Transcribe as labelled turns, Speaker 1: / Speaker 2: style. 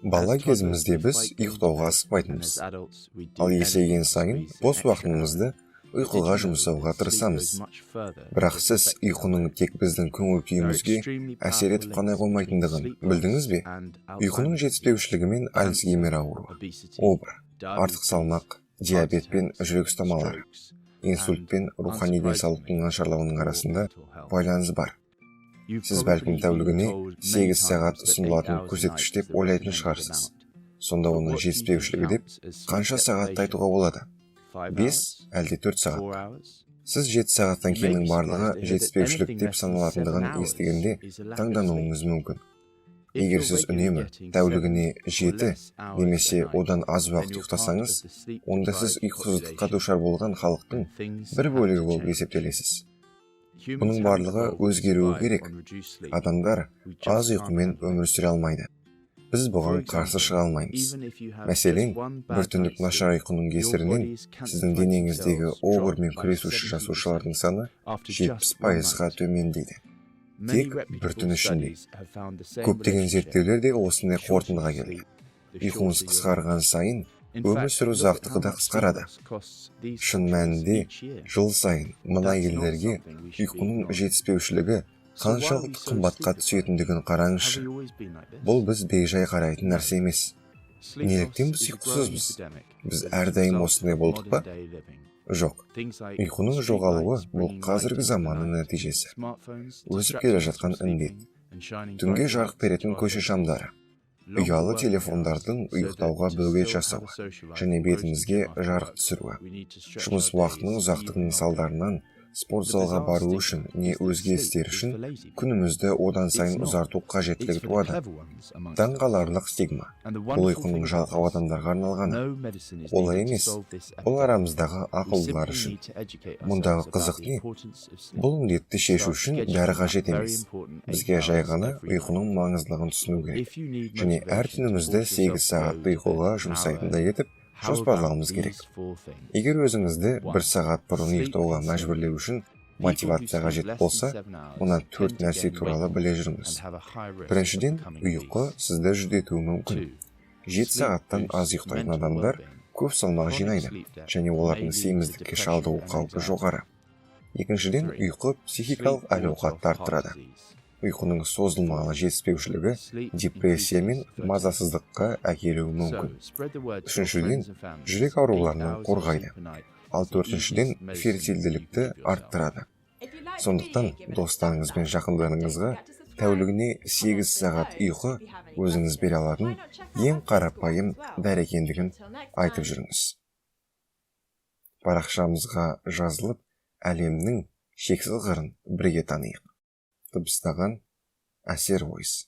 Speaker 1: Бала кезімізде біз ұйықтауға асықпайтынбыз. Ал есейген сайын бос уақытымызды ұйқыға жұмсауға тырысамыз. Бірақ сіз ұйқының тек біздің көңіл күйімізге әсер етіп қана қоймайтындығын білдіңіз бе? Ұйқының жетіспеушілігімен Альцгеймер ауруы, обыр, артық салмақ, диабет пен жүрек ұстамалары, инсульт пен рухани денсаулықтың нашарлауының арасында байланыс бар. Сіз бәлкім тәулігіне 8 сағат ұсынылатын көрсеткіш деп ойлайтын шығарсыз. Сонда оның жетіспеушілігі деп қанша сағатты айтуға болады? 5 әлде 4 сағат. Сіз 7 сағаттан кейіннің барлығы жетіспеушілік деп саналатындығын естігенде таңдануыңыз мүмкін. Егер сіз үнемі тәулігіне 7 немесе одан аз уақыт ұйықтасаңыз, онда сіз ұйқысыздыққа душар болған халықтың бір бөлігі болып есептелесіз. Бұның барлығы өзгеруі керек. Адамдар аз ұйқымен өмір сүре алмайды. Біз бұған қарсы шыға алмаймыз. Мәселен, бір түндік нашар ұйқының кесірінен сіздің денеңіздегі обырмен күресуші жасушалардың саны 70%-ға төмендейді. Тек бір түн ішінде. Көптеген зерттеулер де осындай қорытындыға келді. Ұйқыңыз қысқарған сайын өмір сүру ұзақтығы да қысқарады. Шын мәнінде жыл сайын мына елдерге ұйқының жетіспеушілігі қаншалықты қымбатқа түсетіндігін қараңызшы. Бұл біз бейжай қарайтын нәрсе емес. Неліктен біз ұйқысызбыз? Біз әрдайым осындай болдық па? Жоқ. Ұйқының жоғалуы бұл қазіргі заманның нәтижесі. Өсіп келе жатқан індет. Түнге жарық беретін көше шамдары. Ұялы телефондардың ұйықтауға бөгет жасауы және бетімізге жарық түсіруі. Жұмыс уақытының ұзақтығының салдарынан спорт залға бару үшін не өзге істер үшін күнімізді одан сайын ұзарту қажеттілігі туады. Таңғаларлық стигма. Бұл ұйқының жалқау адамдарға арналғаны. Олай емес. Бұл арамыздағы ақылдылар үшін. Мұндағы қызық не? Бұл індетті шешу үшін бәрі қажет емес. Бізге жай ғана ұйқының маңыздылығын түсіну керек. Және әр түнімізді 8 сағатты ұйқыға жұмсайтындай етіп жоспарлауымыз керек. Егер өзіңізді 1 сағат бұрын ұйықтауға мәжбүрлеу үшін мотивация қажет болса, мұнан 4 нәрсе туралы біле жүріңіз. Біріншіден, ұйқы сізді жүдетуі мүмкін. 7 сағаттан аз ұйықтайтын адамдар көп салмақ жинайды, және олардың семіздікке шалдығу қаупі жоғары. Екіншіден, ұйқы психикалық әл-ауқатты арттырады. Ұйқының созылмалы жетіспеушілігі депрессия мен мазасыздыққа әкелуі мүмкін. Үшіншіден, жүрек ауруларынан қорғайды. Ал төртіншіден, фертильділікті арттырады. Сондықтан достарыңыз бен жақындарыңызға тәулігіне 8 сағат ұйқы өзіңіз бере алатын ең қарапайым дәрі екендігін айтып жүріңіз. Парақшамызға жазылып, әлемнің шексіз қырын бірге танайық. Дыбыстаған Әсер Ойс.